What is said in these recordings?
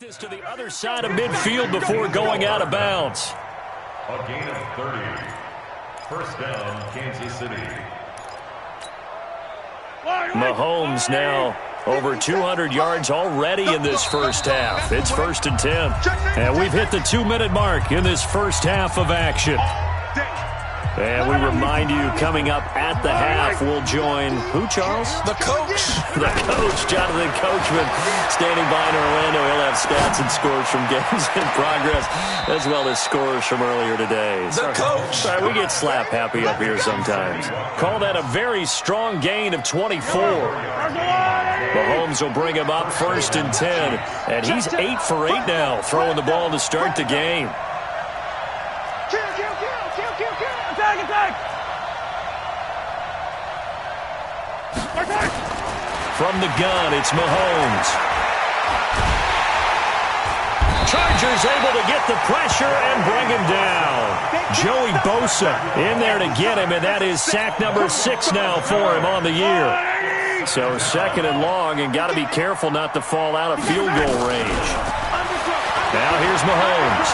This to the other side of midfield before going out of bounds. A gain of 30. First down, Kansas City. Mahomes now over 200 yards already in this first half. It's 1st and 10. And we've hit the 2-minute mark in this first half of action. And we remind you, coming up at the half, we'll join, who, Charles? The coach. The coach, Jonathan Coachman, standing by in Orlando. He'll have stats and scores from games in progress, as well as scores from earlier today. The coach. Sorry, we get slap happy up here sometimes. Call that a very strong gain of 24. Mahomes will bring him up 1st and 10. And he's 8 for 8 now, throwing the ball to start the game. From the gun, it's Mahomes. Chargers able to get the pressure and bring him down. Joey Bosa in there to get him, and that is sack number 6 now for him on the year. So 2nd and long, and got to be careful not to fall out of field goal range. Now here's Mahomes.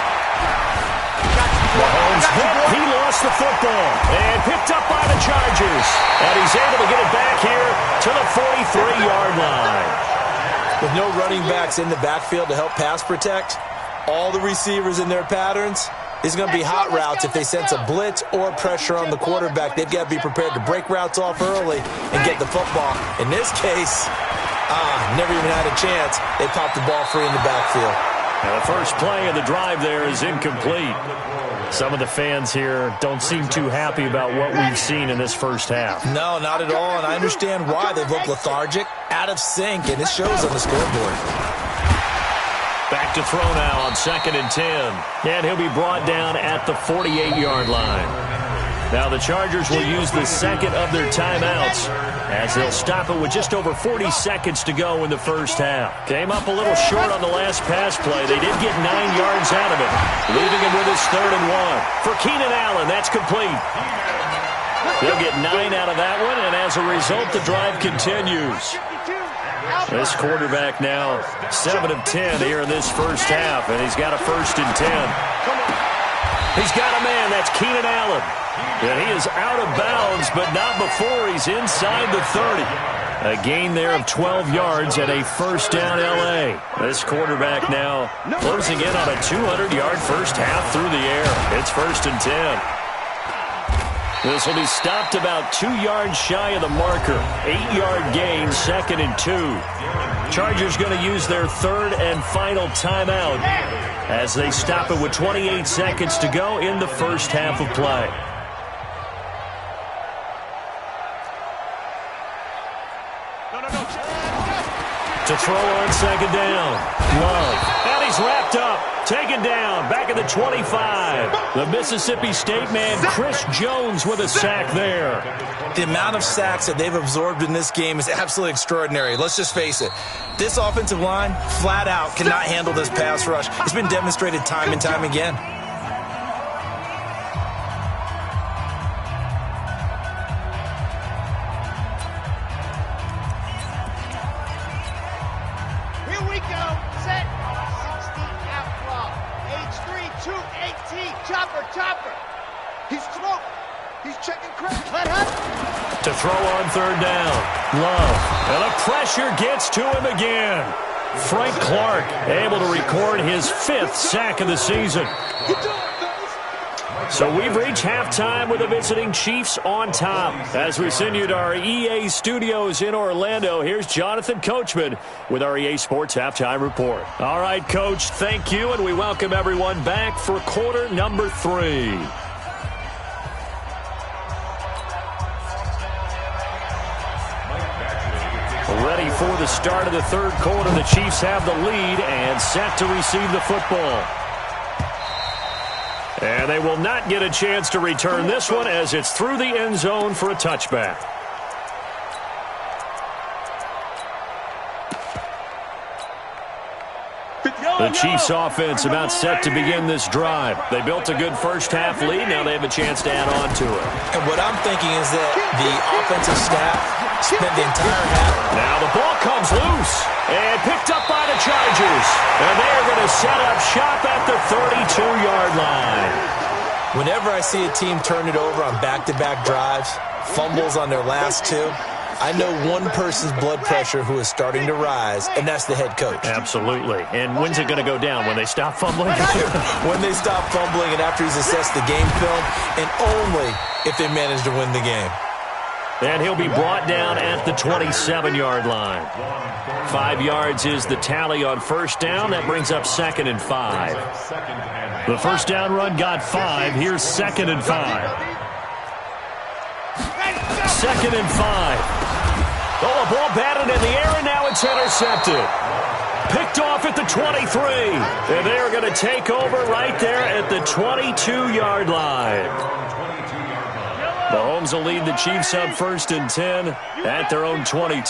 Mahomes hit. He lost the football and picked up by the Chargers. And he's able to get it back here to the 43-yard line. With no running backs in the backfield to help pass protect, all the receivers in their patterns, it's going to be hot routes. If they sense a blitz or pressure on the quarterback, they've got to be prepared to break routes off early and get the football. In this case, never even had a chance. They popped the ball free in the backfield. And the first play of the drive there is incomplete. Some of the fans here don't seem too happy about what we've seen in this first half. No, not at all, and I understand why. They've looked lethargic, out of sync, and it shows on the scoreboard. Back to throw now on 2nd and 10. And he'll be brought down at the 48-yard line. Now the Chargers will use the second of their timeouts as they'll stop it with just over 40 seconds to go in the first half. Came up a little short on the last pass play. They did get 9 yards out of it, leaving him with his 3rd and 1. For Keenan Allen, that's complete. They'll get 9 out of that one, and as a result, the drive continues. This quarterback now 7 of 10 here in this first half, and he's got a 1st and 10. He's got a man. That's Keenan Allen. And he is out of bounds, but not before he's inside the 30. A gain there of 12 yards and a 1st down L.A. This quarterback now closing in on a 200-yard first half through the air. It's 1st and 10. This will be stopped about 2 yards shy of the marker. 8-yard gain, 2nd and 2. Chargers going to use their 3rd and final timeout as they stop it with 28 seconds to go in the first half of play. To throw on 2nd down. Love. And he's wrapped up. Taken down. Back at the 25. The Mississippi State man, Chris Jones, with a sack there. The amount of sacks that they've absorbed in this game is absolutely extraordinary. Let's just face it. This offensive line, flat out, cannot handle this pass rush. It's been demonstrated time and time again. To throw on 3rd down. Love. And the pressure gets to him again. Frank Clark able to record his 5th sack of the season. So we've reached halftime with the visiting Chiefs on top. As we send you to our EA studios in Orlando, here's Jonathan Coachman with our EA Sports Halftime Report. All right, Coach, thank you, and we welcome everyone back for quarter number 3. Ready for the start of the 3rd quarter. The Chiefs have the lead and set to receive the football. And they will not get a chance to return this one as it's through the end zone for a touchback. The Chiefs offense about set to begin this drive. They built a good first half lead. Now they have a chance to add on to it. And what I'm thinking is that the offensive staff spent the entire half. Now the ball comes loose and picked up by the Chargers. And they are set up shop at the 32-yard line. Whenever I see a team turn it over on back-to-back drives, fumbles on their last two, I know one person's blood pressure who is starting to rise, and that's the head coach. Absolutely. And when's it going to go down? When they stop fumbling? When they stop fumbling and after he's assessed the game film, and only if they manage to win the game. And he'll be brought down at the 27-yard line. 5 yards is the tally on first down. That brings up 2nd and 5. The first down run got 5. Here's 2nd and 5. 2nd and 5. Oh, a ball batted in the air, and now it's intercepted. Picked off at the 23. And they are going to take over right there at the 22-yard line. Mahomes will lead the Chiefs up 1st and 10 at their own 22.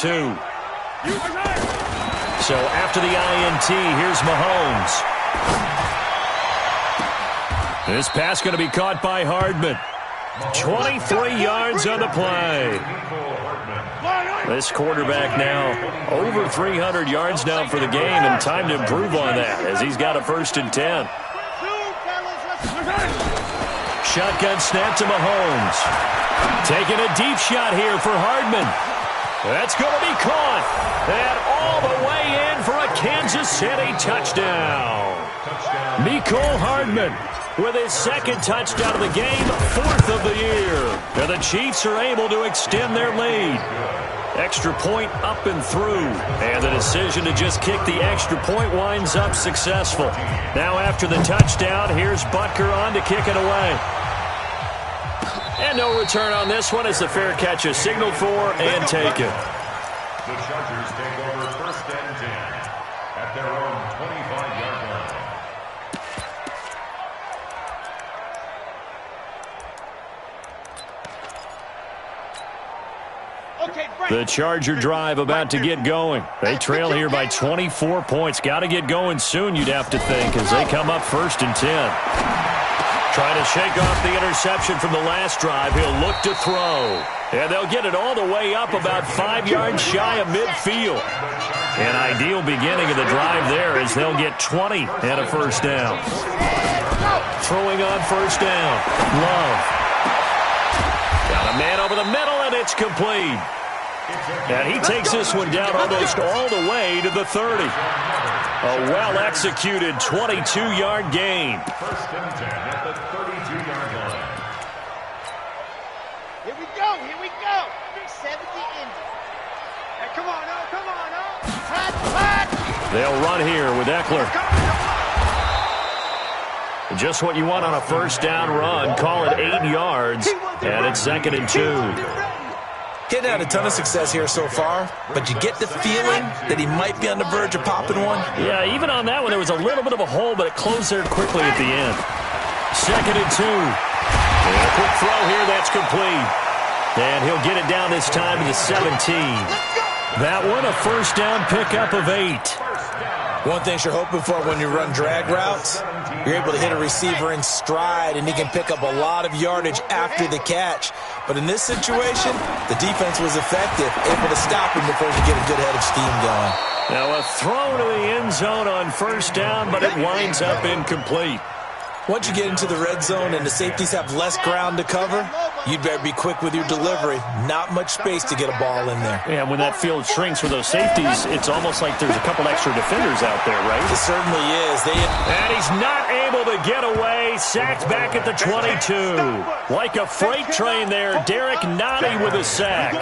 So after the INT, here's Mahomes. This pass going to be caught by Hardman. 23 yards on the play. This quarterback now over 300 yards now for the game, and time to improve on that as he's got a 1st and 10. Shotgun snap to Mahomes. Taking a deep shot here for Hardman. That's going to be caught. And all the way in for a Kansas City touchdown. Mecole Hardman with his 2nd touchdown of the game, 4th of the year. And the Chiefs are able to extend their lead. Extra point up and through. And the decision to just kick the extra point winds up successful. Now after the touchdown, here's Butker on to kick it away. And no return on this one as the fair catch is signaled for and taken. The Chargers take over 1st and 10 at their own 25-yard line. The Charger drive about to get going. They trail here by 24 points. Got to get going soon, you'd have to think, as they come up 1st and 10. Trying to shake off the interception from the last drive. He'll look to throw. And they'll get it all the way up about 5 yards shy of midfield. An ideal beginning of the drive there as they'll get 20 and a 1st down. Throwing on 1st down. Love. Got a man over the middle, and it's complete. And he takes this one down almost all the way to the 30. A well-executed 22-yard gain. 1st and 10 at the 32-yard line. Here we go, here we go. 70 Indy. Hey, come on, oh, come on, oh. Hot. They'll run here with Eckler. Just what you want on a 1st down run. Call it 8 yards. And it's 2nd and 2. Getting had a ton of success here so far, but you get the feeling that he might be on the verge of popping one. Yeah, even on that one, there was a little bit of a hole, but it closed there quickly at the end. 2nd and 2. And a quick throw here, that's complete. And he'll get it down this time to the 17. That one, a 1st down pickup of 8. One thing you're hoping for when you run drag routes, you're able to hit a receiver in stride, and he can pick up a lot of yardage after the catch. But in this situation, the defense was effective, able to stop him before he get a good head of steam going. Now a throw to the end zone on 1st down, but it winds up incomplete. Once you get into the red zone and the safeties have less ground to cover, you'd better be quick with your delivery. Not much space to get a ball in there. Yeah, when that field shrinks for those safeties, it's almost like there's a couple extra defenders out there, right? It certainly is. And he's not able to get away. Sacked back at the 22. Like a freight train there, Derek Nottie with a sack.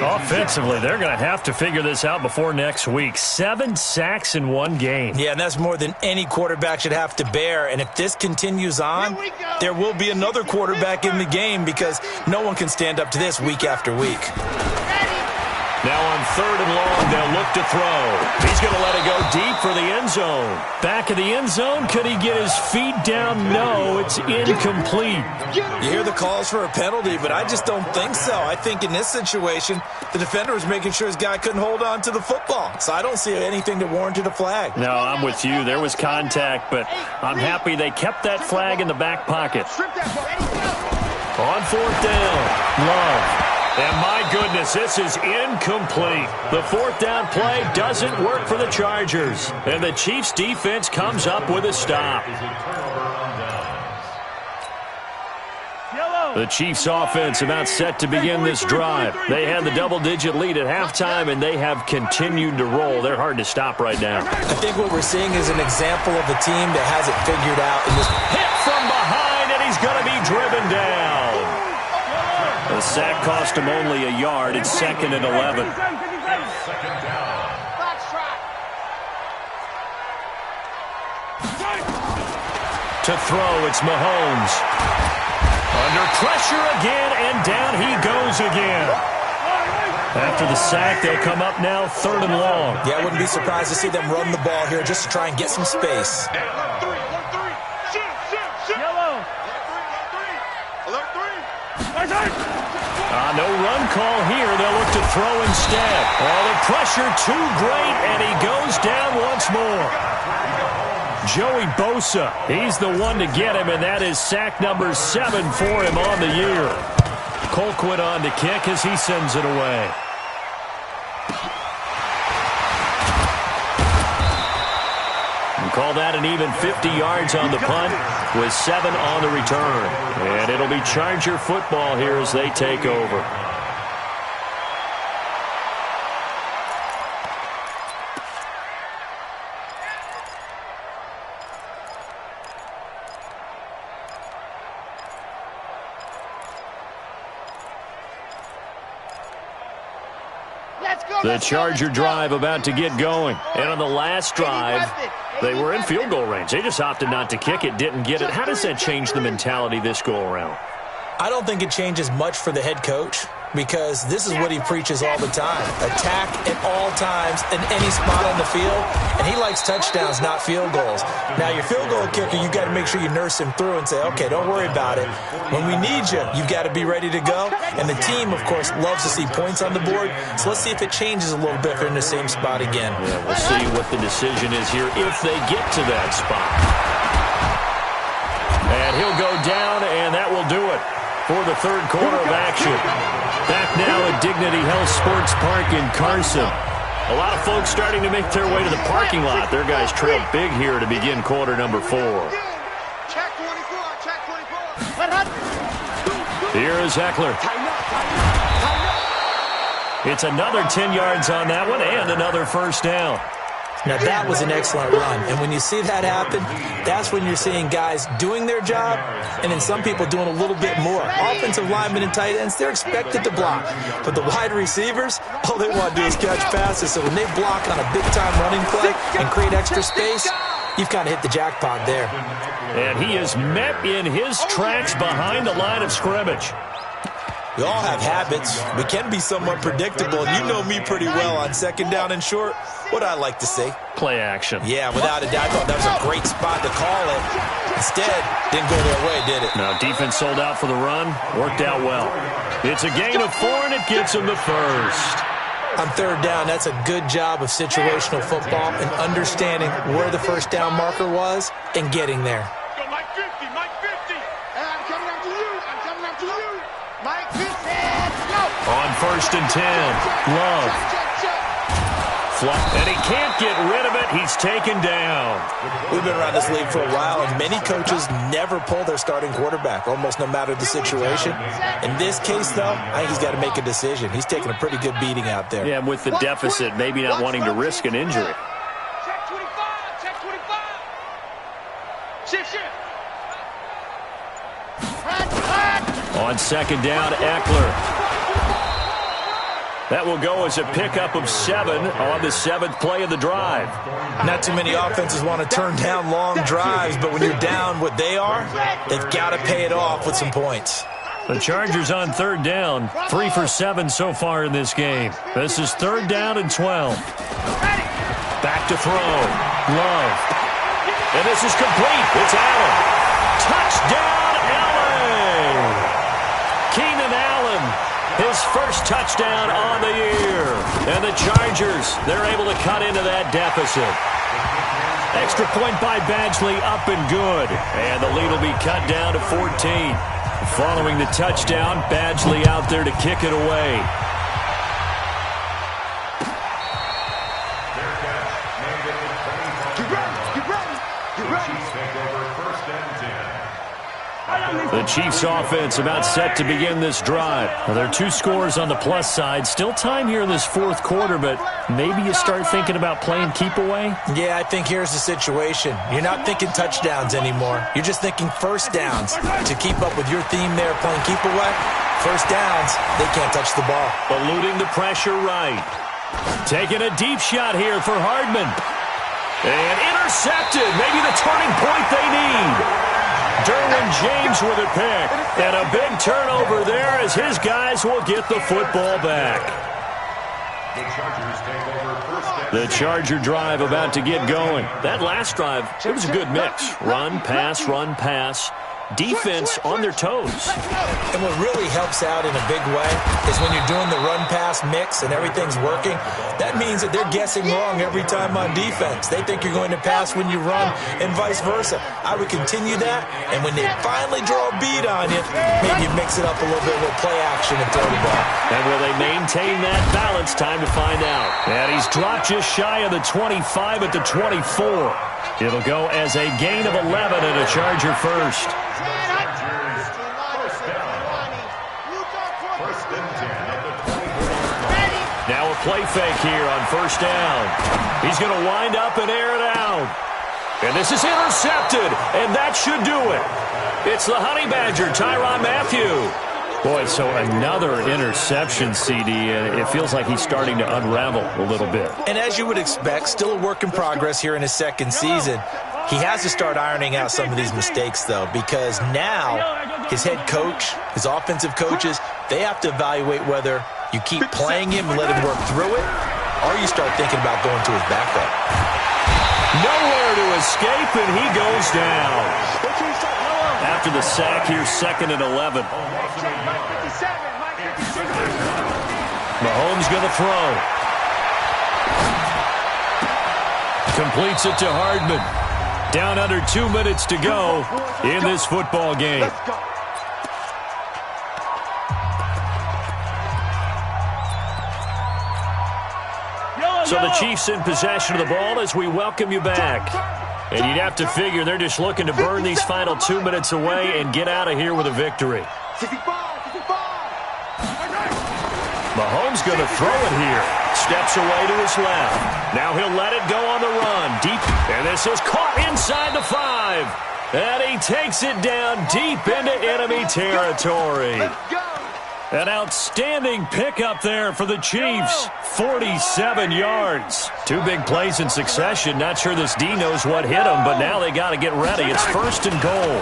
Offensively, they're going to have to figure this out before next week. 7 sacks in one game. Yeah, and that's more than any quarterback should have to bear. And if this continues on, there will be another quarterback in the game because no one can stand up to this week after week. Now on 3rd and long, they'll look to throw. He's going to let it go deep for the end zone. Back of the end zone, could he get his feet down? No, it's incomplete. You hear the calls for a penalty, but I just don't think so. I think in this situation, the defender was making sure his guy couldn't hold on to the football. So I don't see anything that warranted a flag. No, I'm with you. There was contact, but I'm happy they kept that flag in the back pocket. On 4th down, Love. And my goodness, this is incomplete. The fourth down play doesn't work for the Chargers. And the Chiefs' defense comes up with a stop. The Chiefs' offense about set to begin this drive. They had the double-digit lead at halftime, and they have continued to roll. They're hard to stop right now. I think what we're seeing is an example of a team that has it figured out. In this hit from behind, and he's going to be driven down. The sack cost him only a yard. It's 2nd and 11. To throw, it's Mahomes. Under pressure again, and down he goes again. After the sack, they'll come up now 3rd and long. Yeah, I wouldn't be surprised to see them run the ball here just to try and get some space. No run call here. They'll look to throw instead. Oh, the pressure too great, and he goes down once more. Joey Bosa, he's the one to get him, and that is sack number 7 for him on the year. Colquitt on to kick as he sends it away. And call that an even 50 yards on the punt with 7 on the return. And it'll be Charger football here as they take over. The Charger drive about to get going. And on the last drive, they were in field goal range. They just opted not to kick it, didn't get it. How does that change the mentality this go-around? I don't think it changes much for the head coach because this is what he preaches all the time. Attack at all times in any spot on the field, and he likes touchdowns, not field goals. Now, your field goal kicker, you've got to make sure you nurse him through and say, okay, don't worry about it. When we need you, you've got to be ready to go. And the team, of course, loves to see points on the board, so let's see if it changes a little bit if they're in the same spot again. Yeah, we'll see what the decision is here if they get to that spot. And he'll go down, and that will do it for the third quarter of action. Back now at Dignity Health Sports Park in Carson. A lot of folks starting to make their way to the parking lot. Their guys trail big here to begin quarter number 4. Check 24, check 24. Here is Eckler. It's another 10 yards on that one and another first down. Now, that was an excellent run. And when you see that happen, that's when you're seeing guys doing their job and then some people doing a little bit more. Offensive linemen and tight ends, they're expected to block. But the wide receivers, all they want to do is catch passes. So when they block on a big-time running play and create extra space, you've kind of hit the jackpot there. And he is met in his tracks behind the line of scrimmage. We all have habits. We can be somewhat predictable. And you know me pretty well on 2nd down and short. What I like to say? Play action. Yeah, without a doubt. I thought that was a great spot to call it. Instead, didn't go their way, did it? Now, defense sold out for the run. Worked out well. It's a gain of 4, and it gets them the first. On 3rd down, that's a good job of situational football and understanding where the first down marker was and getting there. Mike 50, Mike 50. I'm coming after you. I'm coming after you. Mike 50, go. On 1st and 10, Love. And he can't get rid of it. He's taken down. We've been around this league for a while, and many coaches never pull their starting quarterback, almost no matter the situation. In this case, though, I think he's got to make a decision. He's taking a pretty good beating out there. Yeah, with the deficit, maybe not wanting to risk an injury. Check 25, check 25. Shift. On 2nd down, Eckler. That will go as a pickup of 7 on the 7th play of the drive. Not too many offenses want to turn down long drives, but when you're down what they are, they've got to pay it off with some points. The Chargers on 3rd down, 3 for 7 so far in this game. This is 3rd down and 12. Back to throw. Love. And this is complete. It's Allen. Touchdown, Allen. Keenan Allen. His first touchdown on the year. And the Chargers, they're able to cut into that deficit. Extra point by Badgley, up and good. And the lead will be cut down to 14. Following the touchdown, Badgley out there to kick it away. The Chiefs offense about set to begin this drive. Well, there are 2 scores on the plus side. Still time here in this fourth quarter, but maybe you start thinking about playing keep away? Yeah, I think here's the situation. You're not thinking touchdowns anymore. You're just thinking first downs. To keep up with your theme there, playing keep away, first downs, they can't touch the ball. Eluding the pressure right. Taking a deep shot here for Hardman. And intercepted. Maybe the turning point they need. Derwin James with a pick. And a big turnover there as his guys will get the football back. The Charger drive about to get going. That last drive, it was a good mix. Run, pass. Defense on their toes. And what really helps out in a big way is when you're doing the run-pass mix and everything's working, that means that they're guessing wrong every time on defense. They think you're going to pass when you run and vice versa. I would continue that, and when they finally draw a beat on you, maybe you mix it up a little bit with play action and throw the ball. And will they maintain that balance? Time to find out. And he's dropped just shy of the 25 at the 24. It'll go as a gain of 11 and a Charger first. Now a play fake here on first down. He's going to wind up and air it out. And this is intercepted, and that should do it. It's the Honey Badger, Tyrann Mathieu. Boy, so another interception, CD, and it feels like he's starting to unravel a little bit. And as you would expect, still a work in progress here in his second season. He has to start ironing out some of these mistakes, though, because now his head coach, his offensive coaches, they have to evaluate whether you keep playing him and let him work through it, or you start thinking about going to his backup. Nowhere to escape, and he goes down. After the sack here, 2nd and 11. Mahomes going to throw. Completes it to Hardman. Down under 2 minutes to go in this football game. So the Chiefs in possession of the ball as we welcome you back. And you'd have to figure they're just looking to burn these final 2 minutes away and get out of here with a victory. Mahomes going to throw it here. Steps away to his left. Now he'll let it go on the run. Deep. And this is caught inside the 5. And he takes it down deep into enemy territory. An outstanding pickup there for the Chiefs. 47 yards. 2 big plays in succession. Not sure this D knows what hit him, but now they got to get ready. It's 1st and goal.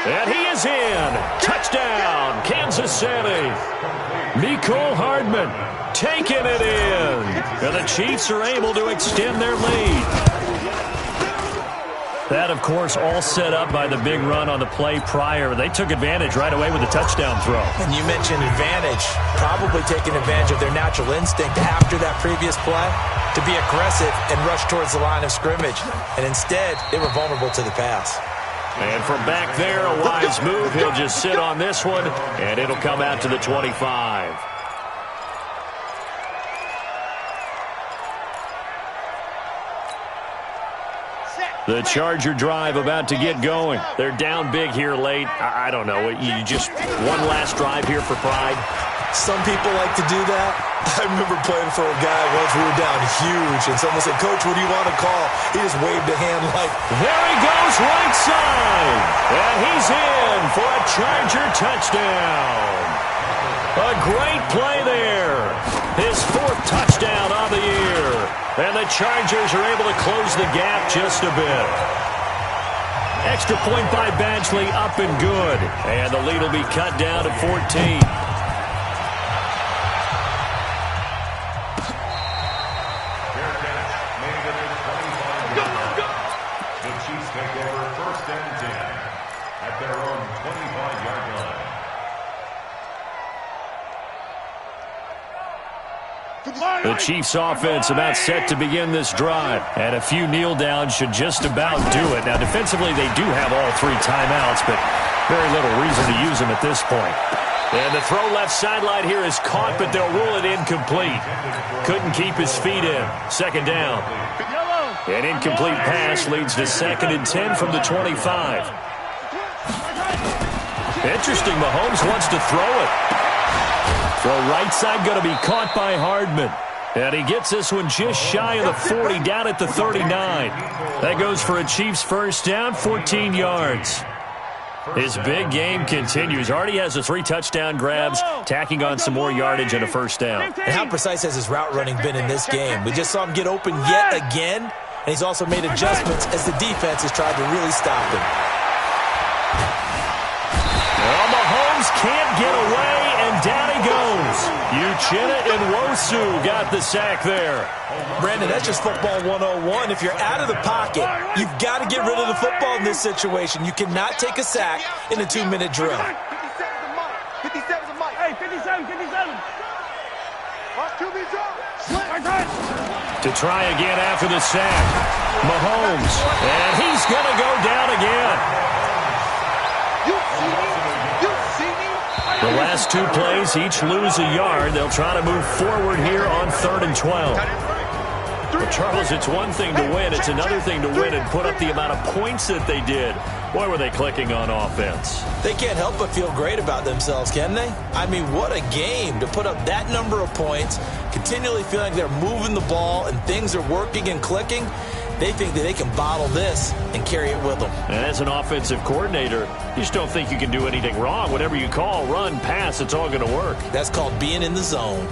And he is in. Touchdown, Kansas City. Mecole Hardman taking it in. And the Chiefs are able to extend their lead. That, of course, all set up by the big run on the play prior. They took advantage right away with a touchdown throw. And you mentioned advantage, probably taking advantage of their natural instinct after that previous play to be aggressive and rush towards the line of scrimmage. And instead, they were vulnerable to the pass. And from back there, a wise move. He'll just sit on this one, and it'll come out to the 25. The Charger drive about to get going. They're down big here late. I don't know. You just one last drive here for pride. Some people like to do that. I remember playing for a guy once. We were down huge, and someone said, "Coach, what do you want to call?" He just waved a hand like, there he goes, right side. And he's in for a Charger touchdown. A great play there. His 4th touchdown on the year. And the Chargers are able to close the gap just a bit. Extra point by Badgley, up and good. And the lead will be cut down to 14. The Chiefs take over 1st and 10 at their own 25-yard line. The The Chiefs offense about set to begin this drive. And a few kneel downs should just about do it. Now, defensively, they do have all 3 timeouts, but very little reason to use them at this point. And the throw left sideline here is caught, but they'll rule it incomplete. Couldn't keep his feet in. Second down. An incomplete pass leads to 2nd and 10 from the 25. Interesting, Mahomes wants to throw it. Throw right side going to be caught by Hardman. And he gets this one just shy of the 40, down at the 39. That goes for a Chiefs first down, 14 yards. His big game continues. Already has the 3 touchdown grabs, tacking on some more yardage and a first down. And how precise has his route running been in this game? We just saw him get open yet again, and he's also made adjustments as the defense has tried to really stop him. Well, Mahomes can't get away, and down he goes. Uchenna and Nwosu got the sack there. Brandon, that's just football 101. If you're out of the pocket, you've got to get rid of the football in this situation. You cannot take a sack in a 2-minute drill. 57's a mic. Hey, 57. Watch QB drop. To try again after the sack. Mahomes. And he's going to go down again. The last 2 plays each lose a yard. They'll try to move forward here on 3rd and 12. But Charles, it's one thing to win. It's another thing to win and put up the amount of points that they did. Boy, were they clicking on offense. They can't help but feel great about themselves, can they? I mean, what a game to put up that number of points, continually feeling like they're moving the ball and things are working and clicking. They think that they can bottle this and carry it with them. And as an offensive coordinator, you just don't think you can do anything wrong. Whatever you call, run, pass, it's all going to work. That's called being in the zone.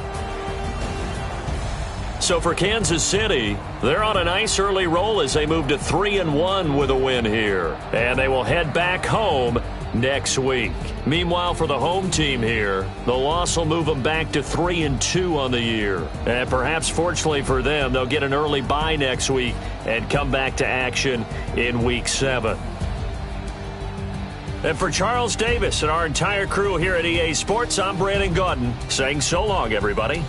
So for Kansas City, they're on a nice early roll as they move to 3-1 with a win here. And they will head back home next week. Meanwhile, for the home team here, the loss will move them back to 3-2 on the year. And perhaps fortunately for them, they'll get an early bye next week and come back to action in Week 7. And for Charles Davis and our entire crew here at EA Sports, I'm Brandon Gaudin saying so long, everybody.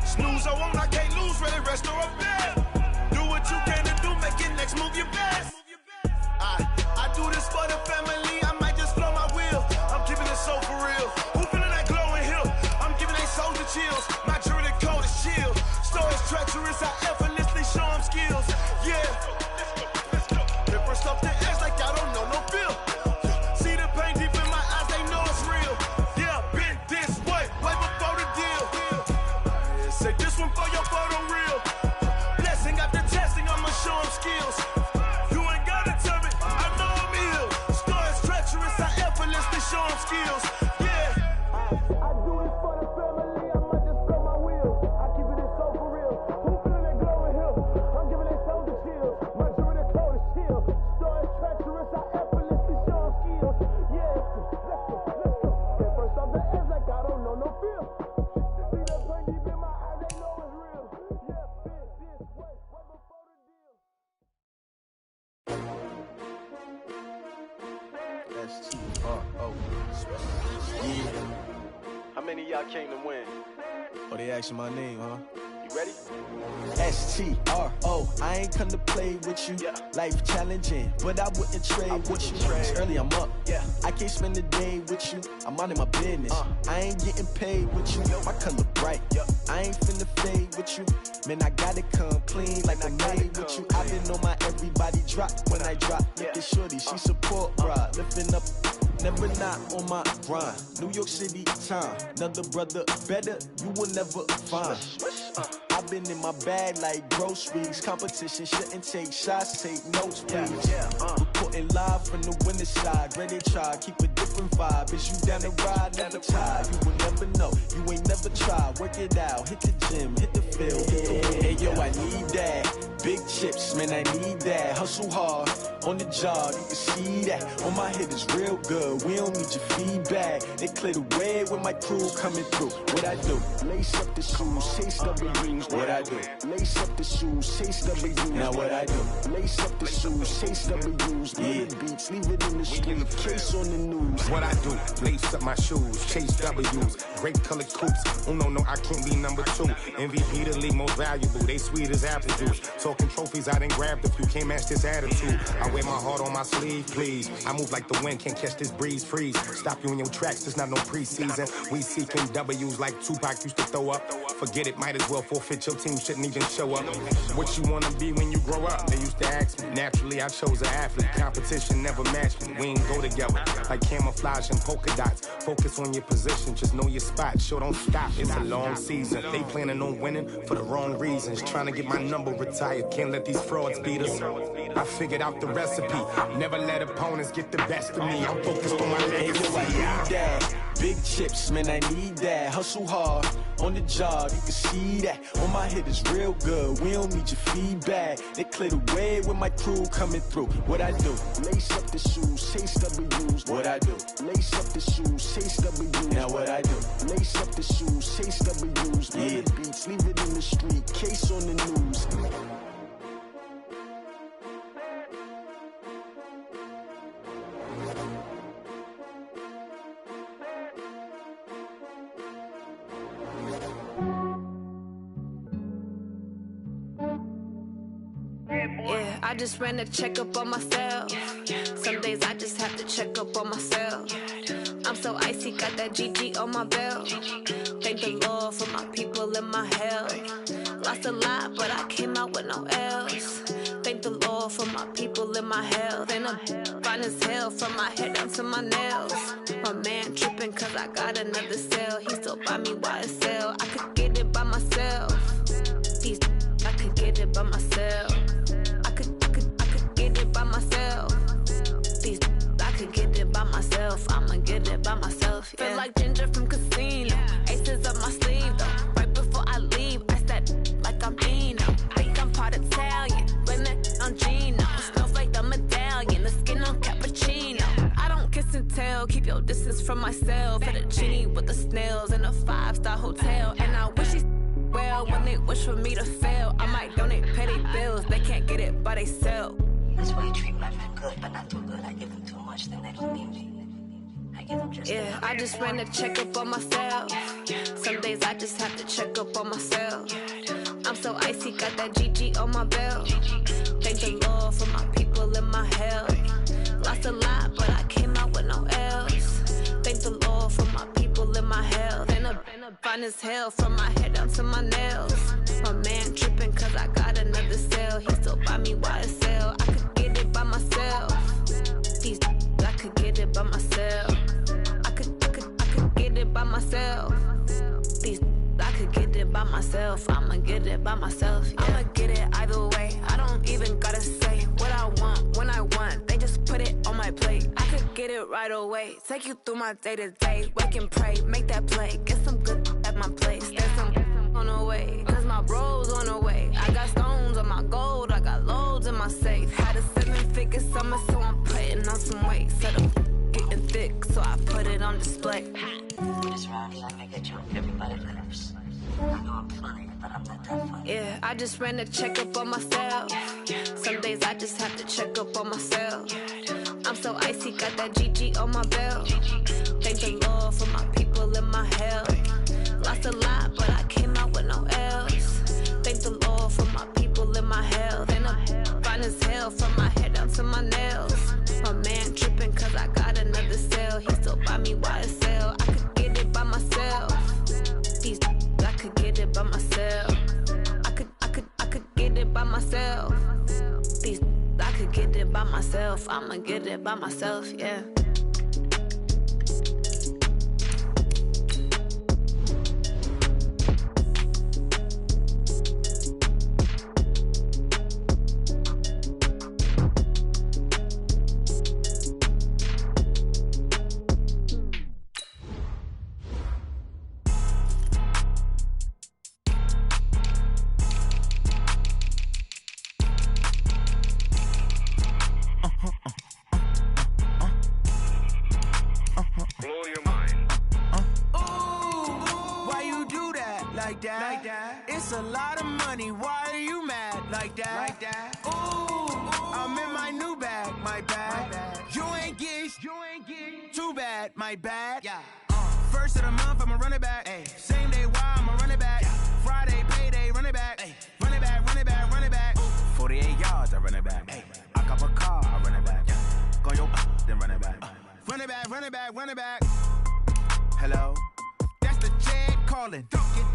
Snooze, I won't, I can't lose treacherous, I effortlessly show them skills. Yeah. Hit first off the edge like I don't know no feel. See the pain deep in my eyes, they know it's real. Yeah, been this way before the deal. Say this one for your photo reel. Blessing after testing, I'ma show them skills. You ain't gotta tell me, I know I'm ill. Star is treacherous, I effortlessly show them skills. Yeah. I do it for the family, I might just blow my wheel. I keep it so for real. Who feeling that glowing hill? I'm giving it so the chills. My jury the cold is chill. Star is treacherous, I effortlessly show them skills. Yeah. Let's go. Get first off the edge like I don't know no feel. See the pain deep in my eyes, they know it's real. Yeah, been this way before the deal. S-T-R-O. Yeah. How many of y'all came to win? Oh, they asking my name, huh? You ready? S-T-R-O. I ain't come to play with you. Yeah. Life challenging, but I wouldn't trade with you. It's early, I'm up. Yeah. I can't spend the day with you. I'm minding my business. I ain't getting paid with you. My color bright. I ain't finna fade with you. Man, I gotta come clean like I made with you. I've been on my everybody drop when I drop. Look at shorty, she support ride. Lifting up, never not on my grind. New York City time. Another brother better, you will never find. I've been in my bag like groceries. Competition shouldn't take shots, take notes, please. Reporting live from the winter side. Ready to try, keep a different vibe. Is you down the ride, never tired. You will never know, you ain't never tried. Work it out, hit the gym, hit the field, hit the wind. Hey yo, I need that. Big chips, man, I need that. Hustle hard, on the job, you can see that. On my head is real good, we don't need your feedback. They clear the way with my crew coming through. What I do? Lace up the shoes, chase W's. What I do? Lace up the shoes, chase W's. Now what I do? Lace up the shoes, chase W's. Yeah. Beats, leave it in the street, case on the news. What I do? Lace up my shoes, chase W's. Great colored coops. Oh no, I can't be number 2. MVP the league most valuable. They sweet as apple juice. Talking trophies, I didn't grab the few. Can't match this attitude. I wear my heart on my sleeve, please. I move like the wind, can't catch this breeze, freeze. Stop you in your tracks, there's not no preseason. We seeking W's like Tupac used to throw up. Forget it, might as well forfeit. Your team shouldn't even show up. What you wanna be when you grow up? They used to ask me. Naturally, I chose an athlete. Competition never matched me. We ain't go together like camouflage and polka dots. Focus on your position, just know your spot. Sure, don't stop. It's a long season. They planning on winning for the wrong reasons. Trying to get my number retired. Can't let these frauds beat us. I figured out the recipe. Never let opponents get the best of me. I'm focused on my legacy. Hey, yo, I need that. Big chips, man, I need that. Hustle hard, on the job, you can see that. On my head is real good, we don't need your feedback. They clear the way with my crew coming through. What I do? Lace up the shoes, chase W's. What I do? Lace up the shoes, chase W's. Now what I do? Lace up the shoes, chase W's. Yeah. Beats, leave it in the street, case on the news. Yeah, I just ran a checkup on myself. Some days I just have to check up on myself. I'm so icy, got that GG on my belt. Thank the Lord for my people and my health. Lost a lot, but I came out with no L's. Thank the Lord for my people and my health. And I'm fine as hell from my head down to my nails. My man tripping cause I got another cell. He still buy me YSL. I could get it by myself. These I could get it by myself. I could get it by myself. These I could get it by myself. I'ma get it by myself. Yeah. Feel like Ginger from Casino. Aces up my sleeve though. Right before I leave, I step like I'm Dino. Think I'm part Italian, blame that on Gino. Smells like the medallion, the skin on cappuccino. I don't kiss and tell, keep your distance from myself. Fettuccine with the snails in a 5-star hotel. And I wish he well when they wish for me to fail. I might donate petty bills, they can't get it by they self. That's why you treat my friend good, but not too good. I give them too much, then they don't need me. I give them just yeah, I just ran a checkup on myself. Some days I just have to check up on myself. I'm so icy, got that GG on my belt. Thank the Lord for my people and my health. Lost a lot, but I came out with no L's. Thank the Lord for my people and my health. And I'm fine as hell from my head down to my nails. My man tripping myself. I'ma get it by myself. Yeah. I'ma get it either way. I don't even gotta say what I want when I want. They just put it on my plate. I could get it right away. Take you through my day to day. Wake and pray, make that play. Get some good at my place. There's some on the way. Cause my bro's on the way. I got stones on my gold. I got loads in my safe. Had a 7-figure summer, so I'm putting on some weight. Said I'm getting thick, so I put it on display. This round, let me get you everybody lives. I know I'm funny, but I'm not that funny. Yeah, I just ran a checkup on myself. Some days I just have to check up on myself. I'm so icy, got that GG on my belt. Thank the Lord for my people in my health. Lost a lot, but I came out with no else. Thank the Lord for my people in my health. And I'm fine as hell from my head down to my nails. My man tripping cause I got another sale. He still buy me YSL. I could get it by myself. These I could get it by myself. I could get it by myself. These I could get it by myself. I'ma get it by myself, yeah. It's a lot of money, why are you mad like that? Ooh, I'm in my new bag, my bad. You ain't get too bad, my bad. Yeah. First of the month, I'ma run it back. Ay. Same day, why I'ma run it back. Yeah. Friday, payday, run it back. Ay. Run it back, run it back, run it back. 48 yards, I run it back. Ay. I cop a car, I run it back. Yeah. Go your then run it back. Run it back, run it back, run it back. Hello? That's the jag calling.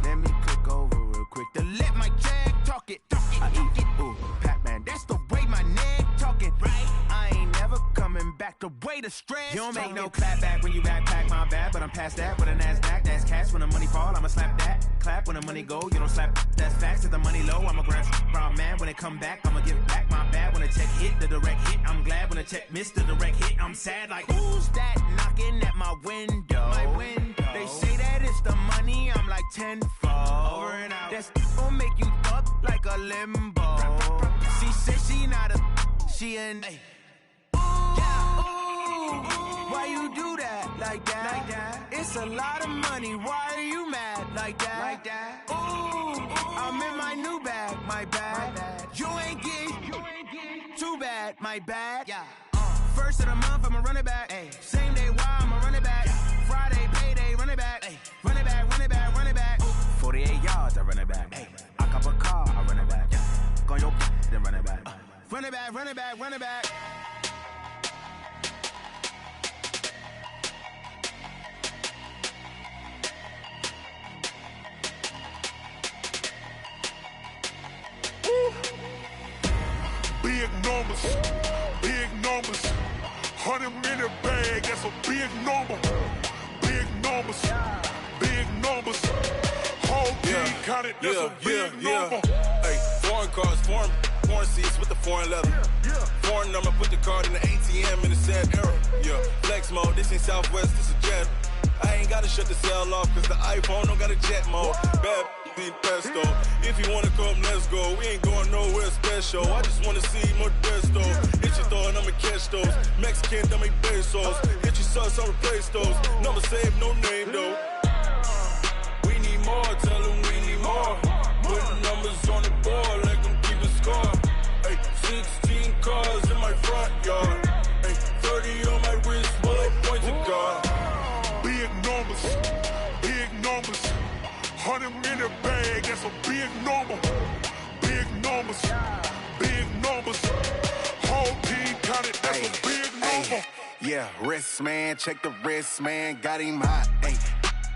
Let me click over real quick to let my jag talk it. I eat it, ooh, Pac-Man. That's the way my neck talking. Right? I ain't never coming back the way the stress. You don't make no clap back when you backpack, my bad. But I'm past that with a NASDAQ. That's cash when the money fall. I'ma slap that. Clap when the money go. You don't slap. That's facts. If the money low, I'ma grab brown man. When it come back, I'ma give back my bad. When the check hit, the direct hit. I'm glad when the check missed the direct hit. I'm sad like who's that knocking at my window? My window. They say that it's the money. I'm like tenfold. Over and out. That's gon' make you up like a limbo. She said she not a, she an. Ooh, yeah. Ooh, why you do that like that? It's a lot of money. Why are you mad like that? Ooh, I'm in my new bag, my bad. You ain't get too bad, my bad. Yeah. First of the month, I'ma run it back. Ay. Same day, why I'ma run it back. Yeah. Friday, payday, run it back. Ay. Run it back, run it back, run it back. 48 yards, I run it back. Ay. I cop a car, I run it back. Yeah. Go your then run it back. Run it back, run it back, run it back. Big numbers, big numbers. 100 in the bag, that's a big number. Big numbers, big numbers. Whole team counted, that's a big number. Hey, foreign cars, foreign seats with the foreign leather. Foreign number, put the card in the ATM in the sad era. Yeah, flex mode, this ain't Southwest, this is Jet. I ain't gotta shut the cell off, cause the iPhone don't got a jet mode. Bad need pesto. If you wanna come, let's go. We ain't going nowhere special. I just wanna see Modesto. Hit your thought, I'ma catch those. Mexican, dummy pesos. Hit your sauce, I'll replace those. Number save, no name though. We need more, tell them we need more. Put numbers on the board, like them keep a score. Hey, 16 cars in my front yard. Hey, 30 on my wrist, while I point to God. Big numbers, big numbers. 100 in the bag, that's a big number. Big numbers, big numbers. Whole team counted, that's a big number. Yeah, wrist man, check the wrist man, got him hot. Ay,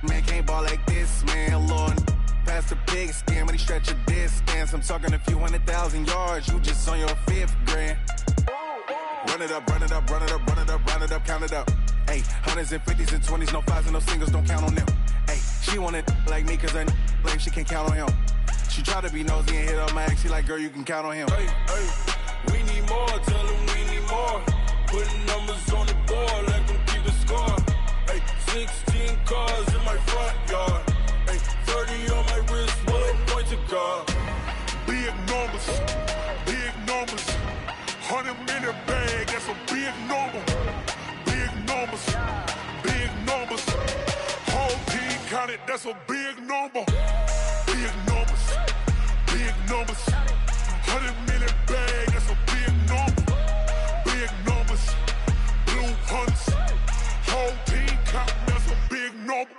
man can't ball like this, man. Lord, past the pig skin when he stretch a distance. I'm talking a few 100,000 yards, you just on your 5th grand. Run it up, run it up, run it up, run it up, run it up, count it up. Ay, 100s and 50s and 20s, no 5s and no singles, don't count on them. Ay, she want it like me cause her like she can't count on him. She try to be nosy and hit up my ex. She like, girl, you can count on him. Hey, hey, we need more. Tell them we need more. Putting numbers on the board, let them keep the score. Hey, 16 cars in my front yard. Hey, 30 on my wrist, bullet point to God. Big numbers, big numbers. 100 minute bag, that's a big number. Big numbers, big numbers. Whole team counted, that's a big number. Big numbers, big numbers. 100 minute bag, that's a big number. Big numbers, blue hunts. Whole team counting, that's a big number.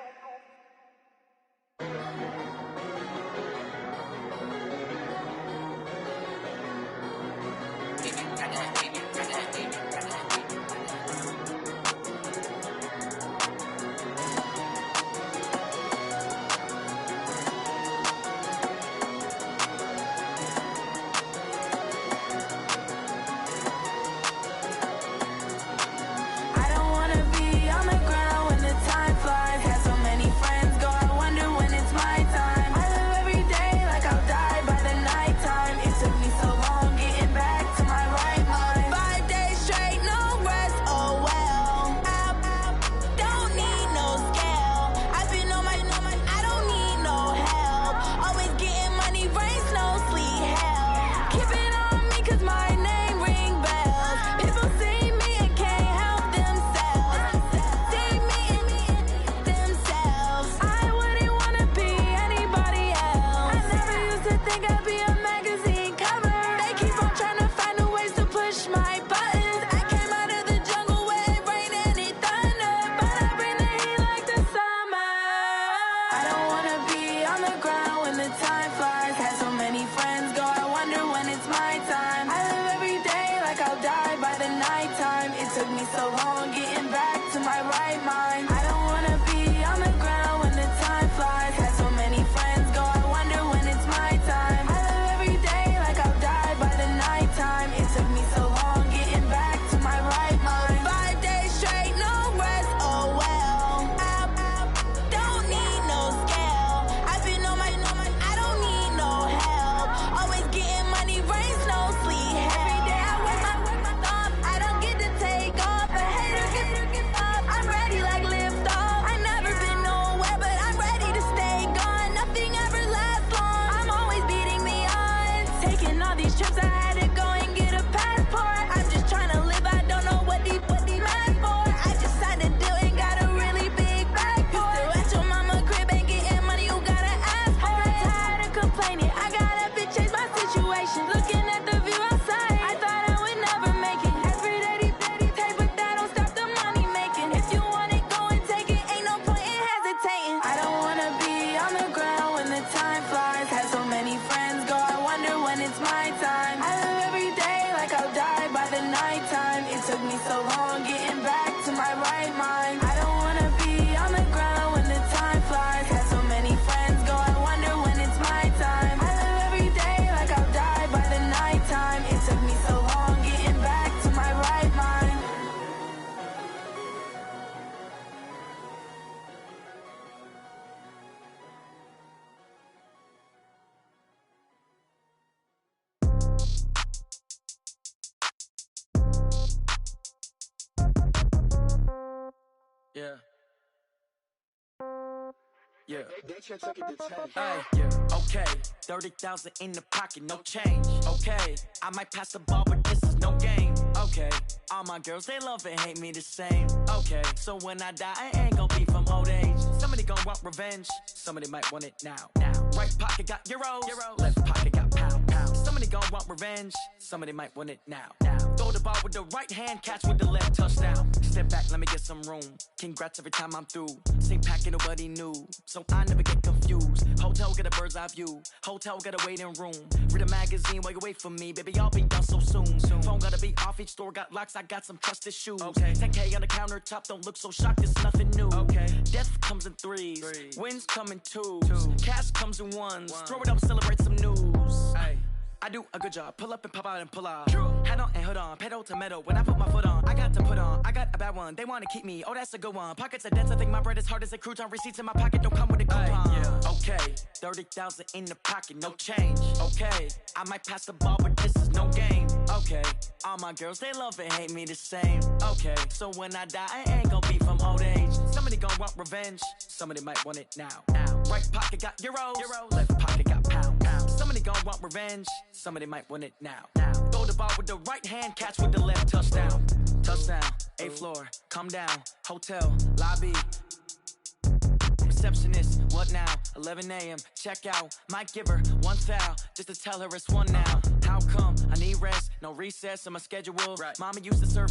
Yeah. Yeah. Yeah. Okay. 30,000 in the pocket, no change. Okay. I might pass the ball, but this is no game. Okay. All my girls, they love and hate me the same. Okay. So when I die, I ain't gonna be from old age. Somebody gonna want revenge. Somebody might want it now. Right pocket got euros. Left pocket got pounds. Somebody gonna want revenge. Somebody might want it now. Throw the ball with the right hand, catch with the left, touchdown. Step back, let me get some room. Congrats every time I'm through. Same packet, nobody knew, so I never get confused. Hotel get a bird's eye view. Hotel got a waiting room. Read a magazine while you wait for me, baby. I'll be done so soon. Phone gotta be off. Each store got locks. I got some trusted shoes. Okay. 10K on the countertop. Don't look so shocked. It's nothing new. Okay. Death comes in threes. Wins come in twos. Cash comes in ones. Throw it up, celebrate some news. Ay. I do a good job. Pull up and pop out and pull out. Hat on my hood on, pedal to metal. When I put my foot on, I got to put on. I got a bad one, they wanna keep me. Oh, that's a good one. Pockets are dense, I think my bread is hard as a crouton. Receipts in my pocket don't come with a coupon. Yeah. Okay, 30,000 in the pocket, no change. Okay, I might pass the ball, but this is no game. Okay, all my girls, they love and hate me the same. Okay, so when I die, I ain't gonna be from old age. Somebody gon' want revenge, somebody might want it now. Right pocket got euros, left pocket got pounds. Somebody gon' want revenge, somebody might want it now. Throw the ball with the right hand, catch with the left, touchdown. Touchdown, 8th floor, come down, hotel, lobby. Receptionist, what now? 11 a.m., check out. Might give her one foul, just to tell her it's one now. How come? I need rest, no recess in my schedule. Mama used to serve